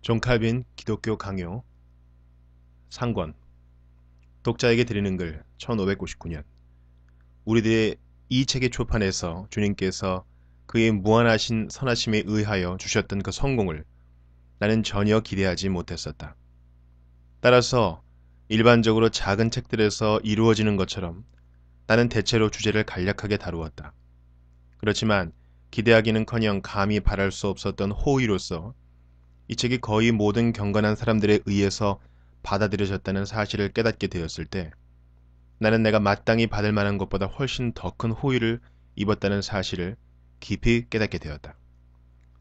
존 칼빈 기독교 강요 상권 독자에게 드리는 글 1599년 우리들의 이 책의 초판에서 주님께서 그의 무한하신 선하심에 의하여 주셨던 그 성공을 나는 전혀 기대하지 못했었다. 따라서 일반적으로 작은 책들에서 이루어지는 것처럼 나는 대체로 주제를 간략하게 다루었다. 그렇지만 기대하기는커녕 감히 바랄 수 없었던 호의로서 이 책이 거의 모든 경건한 사람들에 의해서 받아들여졌다는 사실을 깨닫게 되었을 때 나는 내가 마땅히 받을 만한 것보다 훨씬 더 큰 호의를 입었다는 사실을 깊이 깨닫게 되었다.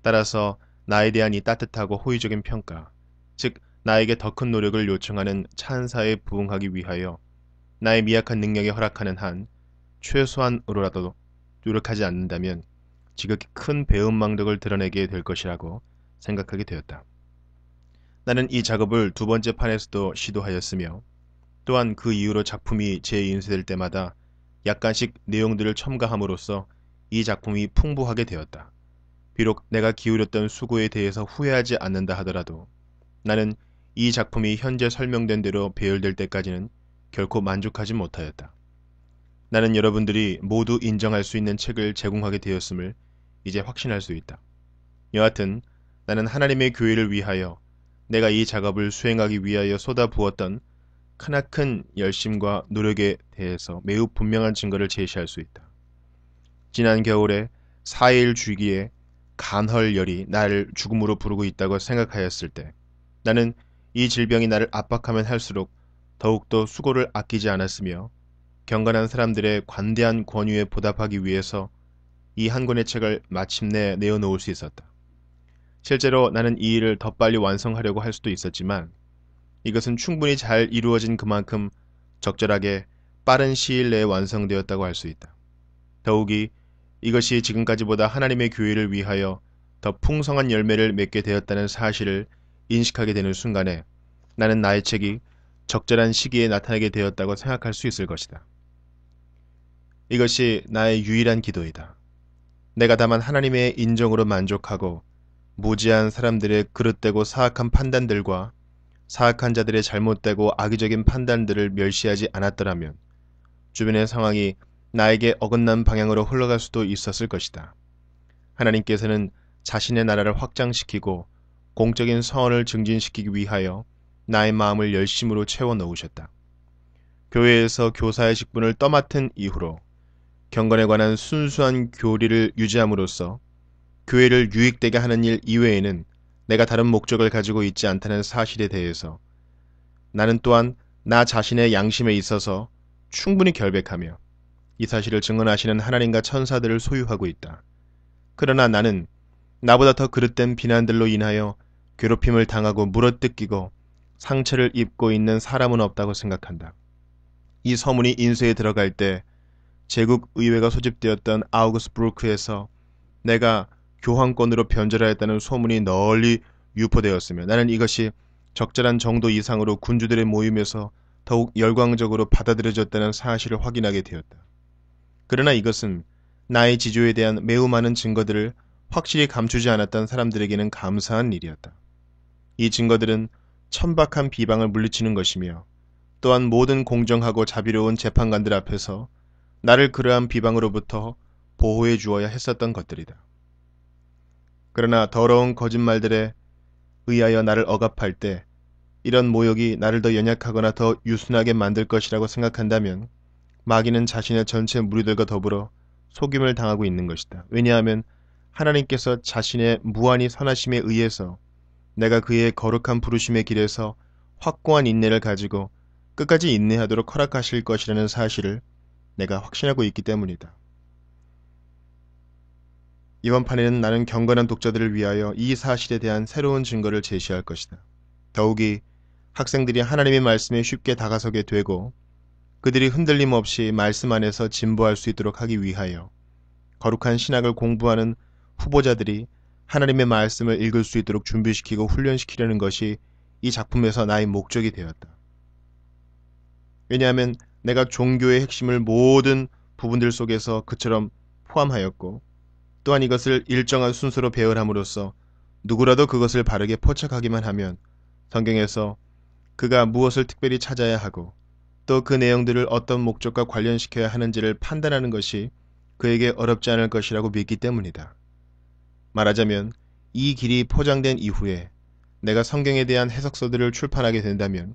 따라서 나에 대한 이 따뜻하고 호의적인 평가, 즉 나에게 더 큰 노력을 요청하는 찬사에 부응하기 위하여 나의 미약한 능력에 허락하는 한 최소한으로라도 노력하지 않는다면 지극히 큰 배은망덕을 드러내게 될 것이라고 생각하게 되었다. 나는 이 작업을 두 번째 판에서도 시도하였으며 또한 그 이후로 작품이 재인쇄될 때마다 약간씩 내용들을 첨가함으로써 이 작품이 풍부하게 되었다. 비록 내가 기울였던 수고에 대해서 후회하지 않는다 하더라도 나는 이 작품이 현재 설명된 대로 배열될 때까지는 결코 만족하지 못하였다. 나는 여러분들이 모두 인정할 수 있는 책을 제공하게 되었음을 이제 확신할 수 있다. 여하튼 나는 하나님의 교회를 위하여 내가 이 작업을 수행하기 위하여 쏟아부었던 크나큰 열심과 노력에 대해서 매우 분명한 증거를 제시할 수 있다. 지난 겨울에 4일 주기에 간헐열이 나를 죽음으로 부르고 있다고 생각하였을 때 나는 이 질병이 나를 압박하면 할수록 더욱더 수고를 아끼지 않았으며 경건한 사람들의 관대한 권유에 보답하기 위해서 이 한 권의 책을 마침내 내어놓을 수 있었다. 실제로 나는 이 일을 더 빨리 완성하려고 할 수도 있었지만 이것은 충분히 잘 이루어진 그만큼 적절하게 빠른 시일 내에 완성되었다고 할 수 있다. 더욱이 이것이 지금까지보다 하나님의 교회를 위하여 더 풍성한 열매를 맺게 되었다는 사실을 인식하게 되는 순간에 나는 나의 책이 적절한 시기에 나타나게 되었다고 생각할 수 있을 것이다. 이것이 나의 유일한 기도이다. 내가 다만 하나님의 인정으로 만족하고 무지한 사람들의 그릇되고 사악한 판단들과 사악한 자들의 잘못되고 악의적인 판단들을 멸시하지 않았더라면 주변의 상황이 나에게 어긋난 방향으로 흘러갈 수도 있었을 것이다. 하나님께서는 자신의 나라를 확장시키고 공적인 서원을 증진시키기 위하여 나의 마음을 열심으로 채워 넣으셨다. 교회에서 교사의 직분을 떠맡은 이후로 경건에 관한 순수한 교리를 유지함으로써 교회를 유익되게 하는 일 이외에는 내가 다른 목적을 가지고 있지 않다는 사실에 대해서 나는 또한 나 자신의 양심에 있어서 충분히 결백하며 이 사실을 증언하시는 하나님과 천사들을 소유하고 있다. 그러나 나는 나보다 더 그릇된 비난들로 인하여 괴롭힘을 당하고 물어뜯기고 상처를 입고 있는 사람은 없다고 생각한다. 이 서문이 인쇄에 들어갈 때 제국 의회가 소집되었던 아우구스부르크에서 내가 교황권으로 변절하였다는 소문이 널리 유포되었으며 나는 이것이 적절한 정도 이상으로 군주들의 모임에서 더욱 열광적으로 받아들여졌다는 사실을 확인하게 되었다. 그러나 이것은 나의 지조에 대한 매우 많은 증거들을 확실히 감추지 않았던 사람들에게는 감사한 일이었다. 이 증거들은 천박한 비방을 물리치는 것이며 또한 모든 공정하고 자비로운 재판관들 앞에서 나를 그러한 비방으로부터 보호해 주어야 했었던 것들이다. 그러나 더러운 거짓말들에 의하여 나를 억압할 때 이런 모욕이 나를 더 연약하거나 더 유순하게 만들 것이라고 생각한다면 마귀는 자신의 전체 무리들과 더불어 속임을 당하고 있는 것이다. 왜냐하면 하나님께서 자신의 무한히 선하심에 의해서 내가 그의 거룩한 부르심의 길에서 확고한 인내를 가지고 끝까지 인내하도록 허락하실 것이라는 사실을 내가 확신하고 있기 때문이다. 이번 판에는 나는 경건한 독자들을 위하여 이 사실에 대한 새로운 증거를 제시할 것이다. 더욱이 학생들이 하나님의 말씀에 쉽게 다가서게 되고 그들이 흔들림 없이 말씀 안에서 진보할 수 있도록 하기 위하여 거룩한 신학을 공부하는 후보자들이 하나님의 말씀을 읽을 수 있도록 준비시키고 훈련시키려는 것이 이 작품에서 나의 목적이 되었다. 왜냐하면 내가 종교의 핵심을 모든 부분들 속에서 그처럼 포함하였고 또한 이것을 일정한 순서로 배열함으로써 누구라도 그것을 바르게 포착하기만 하면 성경에서 그가 무엇을 특별히 찾아야 하고 또 그 내용들을 어떤 목적과 관련시켜야 하는지를 판단하는 것이 그에게 어렵지 않을 것이라고 믿기 때문이다. 말하자면 이 길이 포장된 이후에 내가 성경에 대한 해석서들을 출판하게 된다면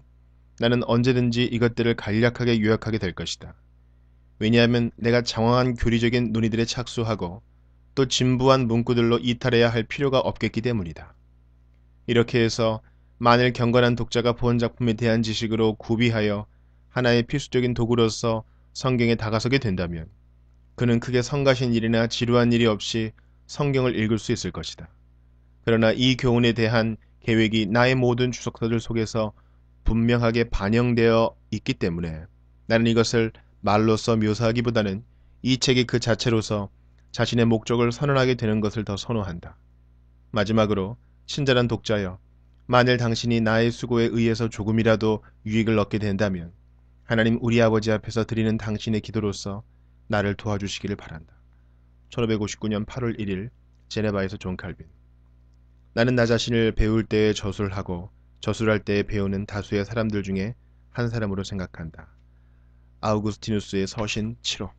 나는 언제든지 이것들을 간략하게 요약하게 될 것이다. 왜냐하면 내가 장황한 교리적인 논의들에 착수하고 또 진부한 문구들로 이탈해야 할 필요가 없겠기 때문이다. 이렇게 해서 만일 경건한 독자가 본 작품에 대한 지식으로 구비하여 하나의 필수적인 도구로서 성경에 다가서게 된다면 그는 크게 성가신 일이나 지루한 일이 없이 성경을 읽을 수 있을 것이다. 그러나 이 교훈에 대한 계획이 나의 모든 주석서들 속에서 분명하게 반영되어 있기 때문에 나는 이것을 말로써 묘사하기보다는 이 책이 그 자체로서 자신의 목적을 선언하게 되는 것을 더 선호한다. 마지막으로 친절한 독자여, 만일 당신이 나의 수고에 의해서 조금이라도 유익을 얻게 된다면 하나님 우리 아버지 앞에서 드리는 당신의 기도로서 나를 도와주시기를 바란다. 1559년 8월 1일 제네바에서 존 칼빈. 나는 나 자신을 배울 때에 저술하고 저술할 때에 배우는 다수의 사람들 중에 한 사람으로 생각한다. 아우구스티누스의 서신 7호.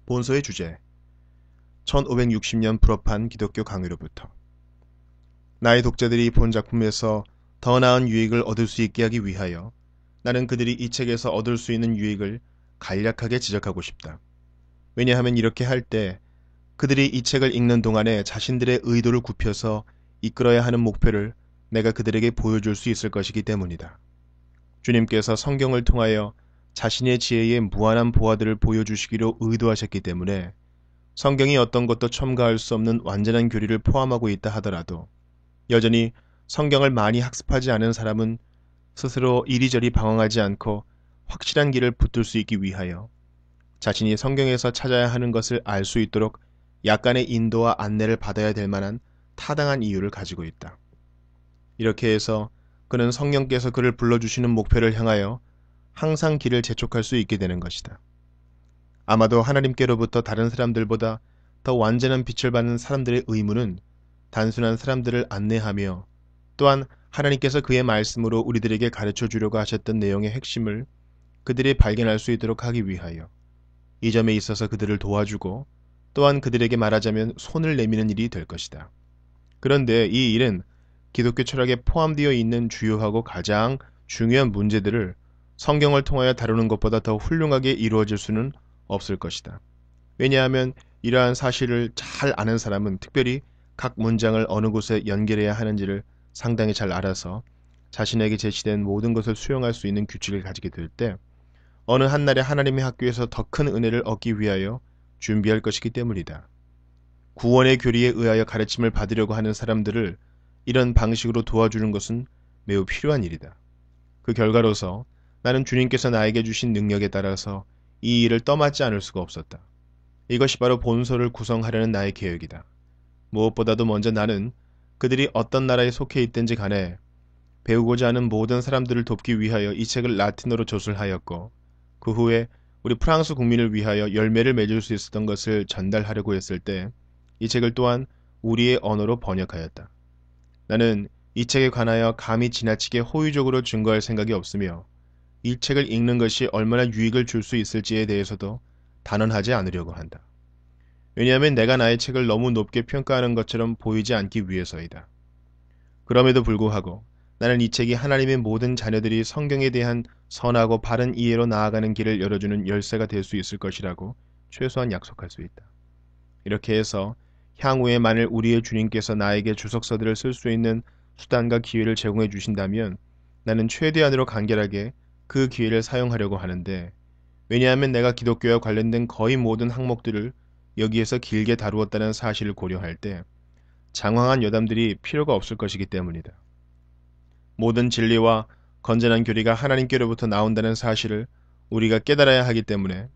본서의 주제. 1560년 불업한 기독교 강요로부터. 나의 독자들이 본 작품에서 더 나은 유익을 얻을 수 있게 하기 위하여 나는 그들이 이 책에서 얻을 수 있는 유익을 간략하게 지적하고 싶다. 왜냐하면 이렇게 할 때 그들이 이 책을 읽는 동안에 자신들의 의도를 굽혀서 이끌어야 하는 목표를 내가 그들에게 보여줄 수 있을 것이기 때문이다. 주님께서 성경을 통하여 자신의 지혜의 무한한 보화들을 보여주시기로 의도하셨기 때문에 성경이 어떤 것도 첨가할 수 없는 완전한 교리를 포함하고 있다 하더라도 여전히 성경을 많이 학습하지 않은 사람은 스스로 이리저리 방황하지 않고 확실한 길을 붙들 수 있기 위하여 자신이 성경에서 찾아야 하는 것을 알 수 있도록 약간의 인도와 안내를 받아야 될 만한 타당한 이유를 가지고 있다. 이렇게 해서 그는 성령께서 그를 불러주시는 목표를 향하여 항상 길을 재촉할 수 있게 되는 것이다. 아마도 하나님께로부터 다른 사람들보다 더 완전한 빛을 받는 사람들의 의무는 단순한 사람들을 안내하며 또한 하나님께서 그의 말씀으로 우리들에게 가르쳐 주려고 하셨던 내용의 핵심을 그들이 발견할 수 있도록 하기 위하여 이 점에 있어서 그들을 도와주고 또한 그들에게 말하자면 손을 내미는 일이 될 것이다. 그런데 이 일은 기독교 철학에 포함되어 있는 주요하고 가장 중요한 문제들을 성경을 통하여 다루는 것보다 더 훌륭하게 이루어질 수는 없을 것이다. 왜냐하면 이러한 사실을 잘 아는 사람은 특별히 각 문장을 어느 곳에 연결해야 하는지를 상당히 잘 알아서 자신에게 제시된 모든 것을 수용할 수 있는 규칙을 가지게 될 때 어느 한날에 하나님의 학교에서 더 큰 은혜를 얻기 위하여 준비할 것이기 때문이다. 구원의 교리에 의하여 가르침을 받으려고 하는 사람들을 이런 방식으로 도와주는 것은 매우 필요한 일이다. 그 결과로서 나는 주님께서 나에게 주신 능력에 따라서 이 일을 떠맡지 않을 수가 없었다. 이것이 바로 본서를 구성하려는 나의 계획이다. 무엇보다도 먼저 나는 그들이 어떤 나라에 속해 있든지 간에 배우고자 하는 모든 사람들을 돕기 위하여 이 책을 라틴어로 조술하였고 그 후에 우리 프랑스 국민을 위하여 열매를 맺을 수 있었던 것을 전달하려고 했을 때 이 책을 또한 우리의 언어로 번역하였다. 나는 이 책에 관하여 감히 지나치게 호의적으로 증거할 생각이 없으며 이 책을 읽는 것이 얼마나 유익을 줄 수 있을지에 대해서도 단언하지 않으려고 한다. 왜냐하면 내가 나의 책을 너무 높게 평가하는 것처럼 보이지 않기 위해서이다. 그럼에도 불구하고 나는 이 책이 하나님의 모든 자녀들이 성경에 대한 선하고 바른 이해로 나아가는 길을 열어주는 열쇠가 될 수 있을 것이라고 최소한 약속할 수 있다. 이렇게 해서 향후에 만일 우리의 주님께서 나에게 주석서들을 쓸 수 있는 수단과 기회를 제공해 주신다면 나는 최대한으로 간결하게 그 기회를 사용하려고 하는데 왜냐하면 내가 기독교와 관련된 거의 모든 항목들을 여기에서 길게 다루었다는 사실을 고려할 때 장황한 여담들이 필요가 없을 것이기 때문이다. 모든 진리와 건전한 교리가 하나님께로부터 나온다는 사실을 우리가 깨달아야 하기 때문에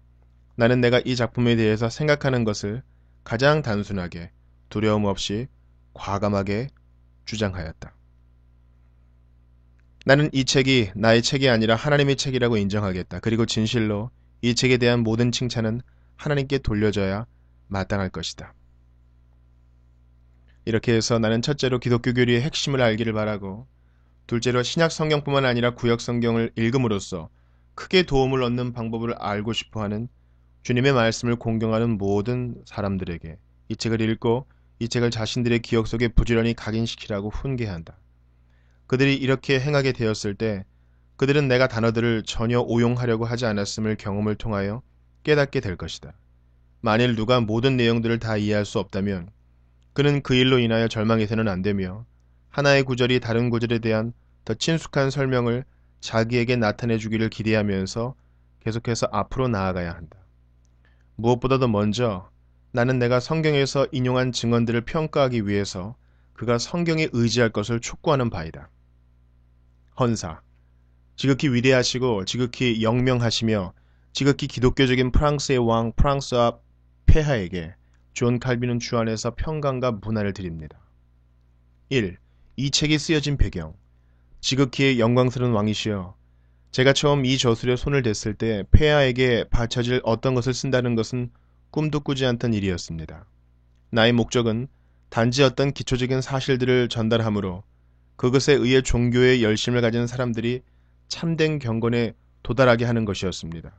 나는 내가 이 작품에 대해서 생각하는 것을 가장 단순하게 두려움 없이 과감하게 주장하였다. 나는 이 책이 나의 책이 아니라 하나님의 책이라고 인정하겠다. 그리고 진실로 이 책에 대한 모든 칭찬은 하나님께 돌려져야 마땅할 것이다. 이렇게 해서 나는 첫째로 기독교 교리의 핵심을 알기를 바라고, 둘째로 신약 성경뿐만 아니라 구약 성경을 읽음으로써 크게 도움을 얻는 방법을 알고 싶어하는 주님의 말씀을 공경하는 모든 사람들에게 이 책을 읽고 이 책을 자신들의 기억 속에 부지런히 각인시키라고 훈계한다. 그들이 이렇게 행하게 되었을 때 그들은 내가 단어들을 전혀 오용하려고 하지 않았음을 경험을 통하여 깨닫게 될 것이다. 만일 누가 모든 내용들을 다 이해할 수 없다면 그는 그 일로 인하여 절망해서는 안 되며 하나의 구절이 다른 구절에 대한 더 친숙한 설명을 자기에게 나타내 주기를 기대하면서 계속해서 앞으로 나아가야 한다. 무엇보다도 먼저 나는 내가 성경에서 인용한 증언들을 평가하기 위해서 그가 성경에 의지할 것을 촉구하는 바이다. 헌사, 지극히 위대하시고 지극히 영명하시며 지극히 기독교적인 프랑스의 왕 프랑스와 폐하에게 존 칼빈은 주 안에서 평강과 문안을 드립니다. 1. 이 책이 쓰여진 배경. 지극히 영광스러운 왕이시여, 제가 처음 이 저술에 손을 댔을 때 폐하에게 바쳐질 어떤 것을 쓴다는 것은 꿈도 꾸지 않던 일이었습니다. 나의 목적은 단지 어떤 기초적인 사실들을 전달하므로 그것에 의해 종교의 열심을 가진 사람들이 참된 경건에 도달하게 하는 것이었습니다.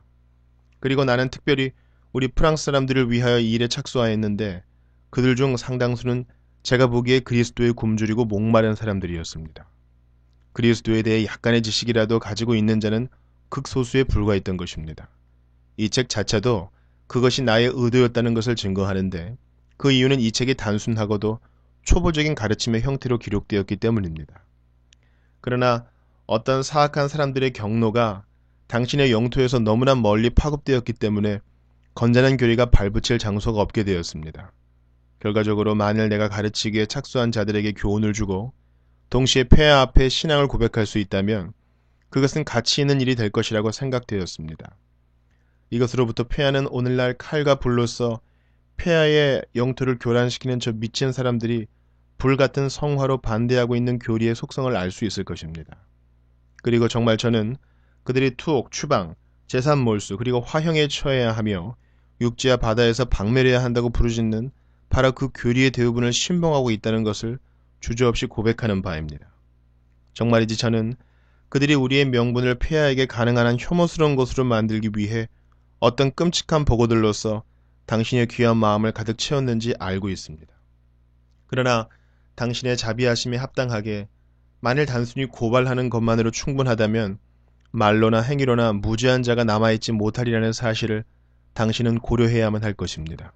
그리고 나는 특별히 우리 프랑스 사람들을 위하여 이 일에 착수하였는데 그들 중 상당수는 제가 보기에 그리스도의 굶주리고 목마른 사람들이었습니다. 그리스도에 대해 약간의 지식이라도 가지고 있는 자는 극소수에 불과했던 것입니다. 이 책 자체도 그것이 나의 의도였다는 것을 증거하는데 그 이유는 이 책이 단순하고도 초보적인 가르침의 형태로 기록되었기 때문입니다. 그러나 어떤 사악한 사람들의 경로가 당신의 영토에서 너무나 멀리 파급되었기 때문에 건전한 교리가 발붙일 장소가 없게 되었습니다. 결과적으로 만일 내가 가르치기에 착수한 자들에게 교훈을 주고 동시에 폐하 앞에 신앙을 고백할 수 있다면 그것은 가치 있는 일이 될 것이라고 생각되었습니다. 이것으로부터 폐하는 오늘날 칼과 불로써 폐하의 영토를 교란시키는 저 미친 사람들이 불같은 성화로 반대하고 있는 교리의 속성을 알 수 있을 것입니다. 그리고 정말 저는 그들이 투옥, 추방, 재산 몰수 그리고 화형에 처해야 하며 육지와 바다에서 박멸해야 한다고 부르짖는 바로 그 교리의 대부분을 신봉하고 있다는 것을 주저없이 고백하는 바입니다. 정말이지 저는 그들이 우리의 명분을 폐하에게 가능한 한 혐오스러운 것으로 만들기 위해 어떤 끔찍한 보고들로서 당신의 귀한 마음을 가득 채웠는지 알고 있습니다. 그러나 당신의 자비하심에 합당하게 만일 단순히 고발하는 것만으로 충분하다면 말로나 행위로나 무죄한 자가 남아있지 못하리라는 사실을 당신은 고려해야만 할 것입니다.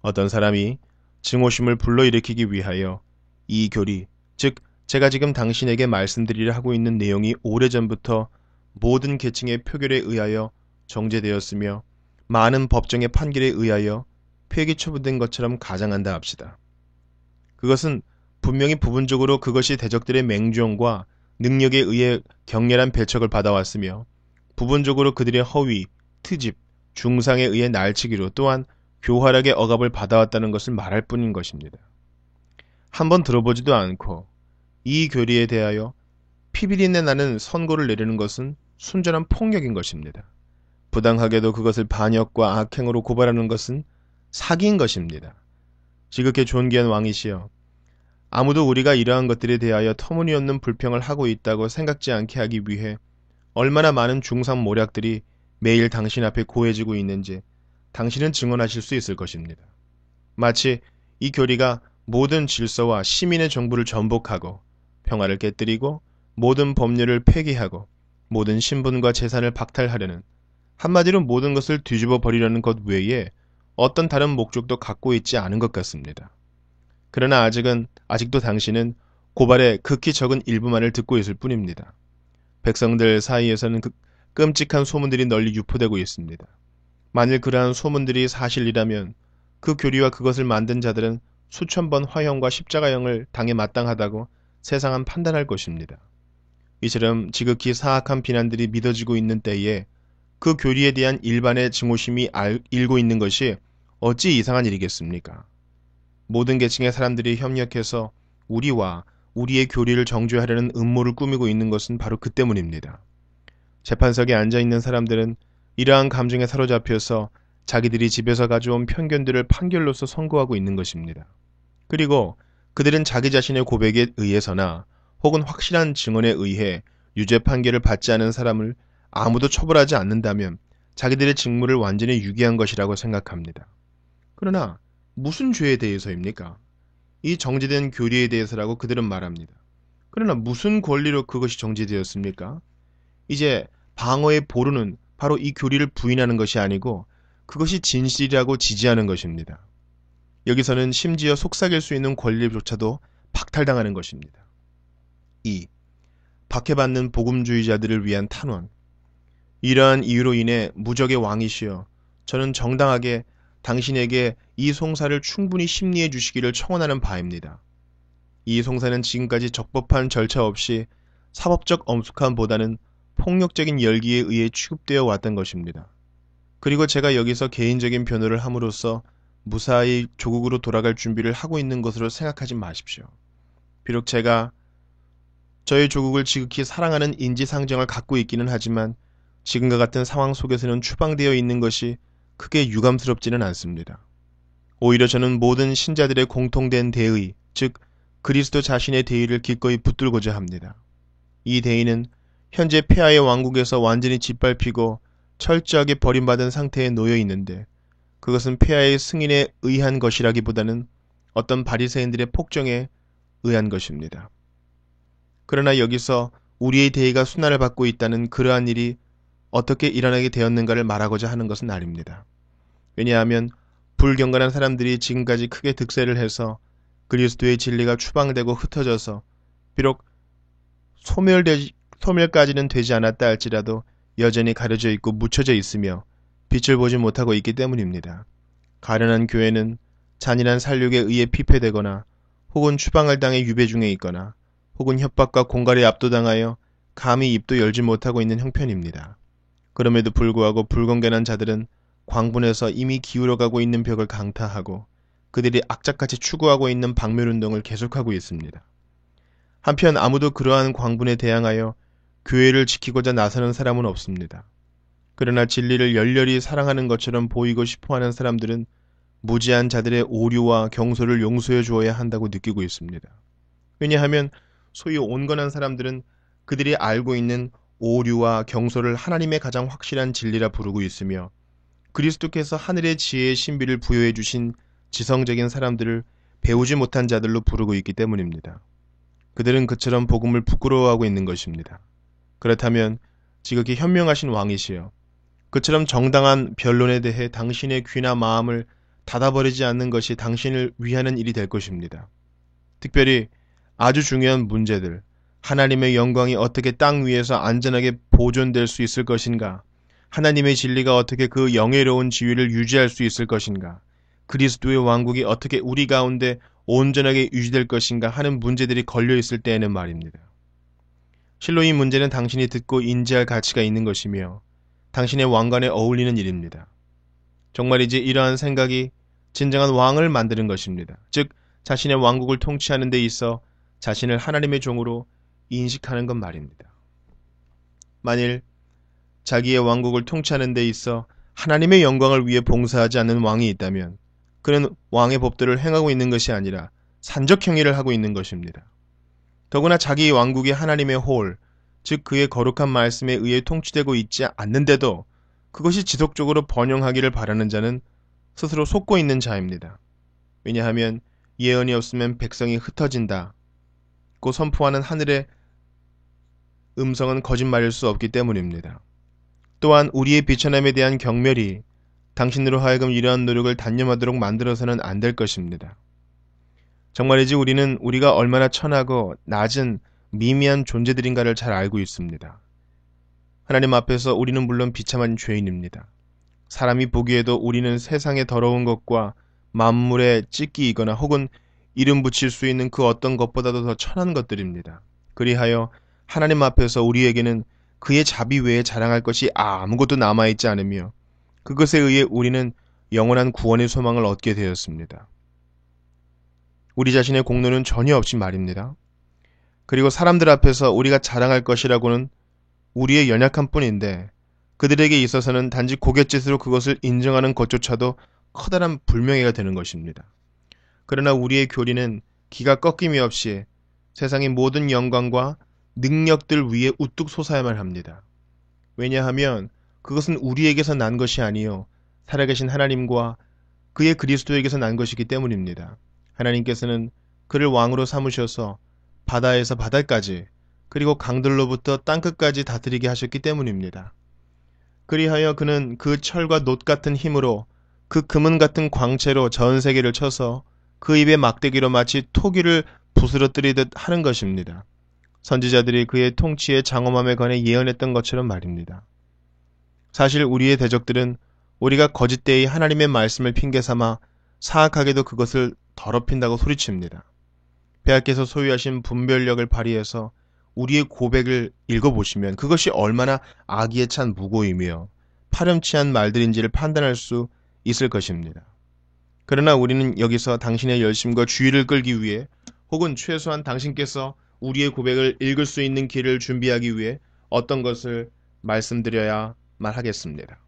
어떤 사람이 증오심을 불러일으키기 위하여 이 교리, 즉 제가 지금 당신에게 말씀드리려 하고 있는 내용이 오래전부터 모든 계층의 표결에 의하여 정제되었으며 많은 법정의 판결에 의하여 폐기 처분된 것처럼 가정한다 합시다. 그것은 분명히 부분적으로 그것이 대적들의 맹주형과 능력에 의해 격렬한 배척을 받아왔으며 부분적으로 그들의 허위, 트집, 중상에 의해 날치기로 또한 교활하게 억압을 받아왔다는 것을 말할 뿐인 것입니다. 한번 들어보지도 않고 이 교리에 대하여 피비린내 나는 선고를 내리는 것은 순전한 폭력인 것입니다. 부당하게도 그것을 반역과 악행으로 고발하는 것은 사기인 것입니다. 지극히 존귀한 왕이시여, 아무도 우리가 이러한 것들에 대하여 터무니없는 불평을 하고 있다고 생각지 않게 하기 위해 얼마나 많은 중상 모략들이 매일 당신 앞에 고해지고 있는지 당신은 증언하실 수 있을 것입니다. 마치 이 교리가 모든 질서와 시민의 정부를 전복하고 평화를 깨뜨리고 모든 법률을 폐기하고 모든 신분과 재산을 박탈하려는, 한마디로 모든 것을 뒤집어 버리려는 것 외에 어떤 다른 목적도 갖고 있지 않은 것 같습니다. 그러나 아직도 당신은 고발의 극히 적은 일부만을 듣고 있을 뿐입니다. 백성들 사이에서는 끔찍한 소문들이 널리 유포되고 있습니다. 만일 그러한 소문들이 사실이라면 그 교리와 그것을 만든 자들은 수천 번 화형과 십자가형을 당해 마땅하다고 세상은 판단할 것입니다. 이처럼 지극히 사악한 비난들이 믿어지고 있는 때에 그 교리에 대한 일반의 증오심이 일고 있는 것이 어찌 이상한 일이겠습니까? 모든 계층의 사람들이 협력해서 우리와 우리의 교리를 정죄하려는 음모를 꾸미고 있는 것은 바로 그 때문입니다. 재판석에 앉아있는 사람들은 이러한 감정에 사로잡혀서 자기들이 집에서 가져온 편견들을 판결로서 선고하고 있는 것입니다. 그리고 그들은 자기 자신의 고백에 의해서나 혹은 확실한 증언에 의해 유죄 판결을 받지 않은 사람을 아무도 처벌하지 않는다면 자기들의 직무를 완전히 유기한 것이라고 생각합니다. 그러나 무슨 죄에 대해서입니까? 이 정지된 교리에 대해서라고 그들은 말합니다. 그러나 무슨 권리로 그것이 정지되었습니까? 이제 방어의 보루는 바로 이 교리를 부인하는 것이 아니고 그것이 진실이라고 지지하는 것입니다. 여기서는 심지어 속삭일 수 있는 권리조차도 박탈당하는 것입니다. 2. 박해받는 복음주의자들을 위한 탄원. 이러한 이유로 인해 무적의 왕이시여 저는 정당하게 당신에게 이 송사를 충분히 심리해 주시기를 청원하는 바입니다. 이 송사는 지금까지 적법한 절차 없이 사법적 엄숙함보다는 폭력적인 열기에 의해 취급되어 왔던 것입니다. 그리고 제가 여기서 개인적인 변호를 함으로써 무사히 조국으로 돌아갈 준비를 하고 있는 것으로 생각하지 마십시오. 비록 제가 저희 조국을 지극히 사랑하는 인지상정을 갖고 있기는 하지만 지금과 같은 상황 속에서는 추방되어 있는 것이 크게 유감스럽지는 않습니다. 오히려 저는 모든 신자들의 공통된 대의, 즉 그리스도 자신의 대의를 기꺼이 붙들고자 합니다. 이 대의는 현재 폐하의 왕국에서 완전히 짓밟히고 철저하게 버림받은 상태에 놓여 있는데 그것은 폐하의 승인에 의한 것이라기보다는 어떤 바리새인들의 폭정에 의한 것입니다. 그러나 여기서 우리의 대의가 순환을 받고 있다는 그러한 일이 어떻게 일어나게 되었는가를 말하고자 하는 것은 아닙니다. 왜냐하면 불경건한 사람들이 지금까지 크게 득세를 해서 그리스도의 진리가 추방되고 흩어져서 비록 소멸까지는 되지 않았다 할지라도 여전히 가려져 있고 묻혀져 있으며 빛을 보지 못하고 있기 때문입니다. 가련한 교회는 잔인한 살육에 의해 피폐되거나 혹은 추방을 당해 유배 중에 있거나 혹은 협박과 공갈에 압도당하여 감히 입도 열지 못하고 있는 형편입니다. 그럼에도 불구하고 불건견한 자들은 광분에서 이미 기울어가고 있는 벽을 강타하고 그들이 악착같이 추구하고 있는 박멸운동을 계속하고 있습니다. 한편 아무도 그러한 광분에 대항하여 교회를 지키고자 나서는 사람은 없습니다. 그러나 진리를 열렬히 사랑하는 것처럼 보이고 싶어하는 사람들은 무지한 자들의 오류와 경솔을 용서해 주어야 한다고 느끼고 있습니다. 왜냐하면 소위 온건한 사람들은 그들이 알고 있는 오류와 경솔을 하나님의 가장 확실한 진리라 부르고 있으며 그리스도께서 하늘의 지혜의 신비를 부여해 주신 지성적인 사람들을 배우지 못한 자들로 부르고 있기 때문입니다. 그들은 그처럼 복음을 부끄러워하고 있는 것입니다. 그렇다면 지극히 현명하신 왕이시여 그처럼 정당한 변론에 대해 당신의 귀나 마음을 닫아버리지 않는 것이 당신을 위하는 일이 될 것입니다. 특별히 아주 중요한 문제들, 하나님의 영광이 어떻게 땅 위에서 안전하게 보존될 수 있을 것인가, 하나님의 진리가 어떻게 그 영예로운 지위를 유지할 수 있을 것인가, 그리스도의 왕국이 어떻게 우리 가운데 온전하게 유지될 것인가 하는 문제들이 걸려 있을 때에는 말입니다. 실로 이 문제는 당신이 듣고 인지할 가치가 있는 것이며 당신의 왕관에 어울리는 일입니다. 정말이지 이러한 생각이 진정한 왕을 만드는 것입니다. 즉 자신의 왕국을 통치하는 데 있어 자신을 하나님의 종으로 인식하는 것 말입니다. 만일 자기의 왕국을 통치하는 데 있어 하나님의 영광을 위해 봉사하지 않는 왕이 있다면 그는 왕의 법도를 행하고 있는 것이 아니라 산적 행위를 하고 있는 것입니다. 더구나 자기 왕국이 하나님의 홀, 즉 그의 거룩한 말씀에 의해 통치되고 있지 않는데도 그것이 지속적으로 번영하기를 바라는 자는 스스로 속고 있는 자입니다. 왜냐하면 예언이 없으면 백성이 흩어진다. 고 선포하는 하늘의 음성은 거짓말일 수 없기 때문입니다. 또한 우리의 비천함에 대한 경멸이 당신으로 하여금 이러한 노력을 단념하도록 만들어서는 안 될 것입니다. 정말이지 우리는 우리가 얼마나 천하고 낮은 미미한 존재들인가를 잘 알고 있습니다. 하나님 앞에서 우리는 물론 비참한 죄인입니다. 사람이 보기에도 우리는 세상의 더러운 것과 만물의 찢기이거나 혹은 이름 붙일 수 있는 그 어떤 것보다도 더 천한 것들입니다. 그리하여 하나님 앞에서 우리에게는 그의 자비 외에 자랑할 것이 아무것도 남아있지 않으며 그것에 의해 우리는 영원한 구원의 소망을 얻게 되었습니다. 우리 자신의 공로는 전혀 없이 말입니다. 그리고 사람들 앞에서 우리가 자랑할 것이라고는 우리의 연약한 뿐인데 그들에게 있어서는 단지 고갯짓으로 그것을 인정하는 것조차도 커다란 불명예가 되는 것입니다. 그러나 우리의 교리는 기가 꺾임이 없이 세상의 모든 영광과 능력들 위에 우뚝 솟아야만 합니다. 왜냐하면 그것은 우리에게서 난 것이 아니요 살아계신 하나님과 그의 그리스도에게서 난 것이기 때문입니다. 하나님께서는 그를 왕으로 삼으셔서 바다에서 바다까지 그리고 강들로부터 땅끝까지 다스리게 하셨기 때문입니다. 그리하여 그는 그 철과 놋 같은 힘으로 그 금은 같은 광채로 전 세계를 쳐서 그 입의 막대기로 마치 토기를 부스러뜨리듯 하는 것입니다. 선지자들이 그의 통치의 장엄함에 관해 예언했던 것처럼 말입니다. 사실 우리의 대적들은 우리가 거짓되이 하나님의 말씀을 핑계삼아 사악하게도 그것을 더럽힌다고 소리칩니다. 폐하께서 소유하신 분별력을 발휘해서 우리의 고백을 읽어보시면 그것이 얼마나 악의에 찬 무고이며 파렴치한 말들인지를 판단할 수 있을 것입니다. 그러나 우리는 여기서 당신의 열심과 주의를 끌기 위해 혹은 최소한 당신께서 우리의 고백을 읽을 수 있는 길을 준비하기 위해 어떤 것을 말씀드려야만 하겠습니다.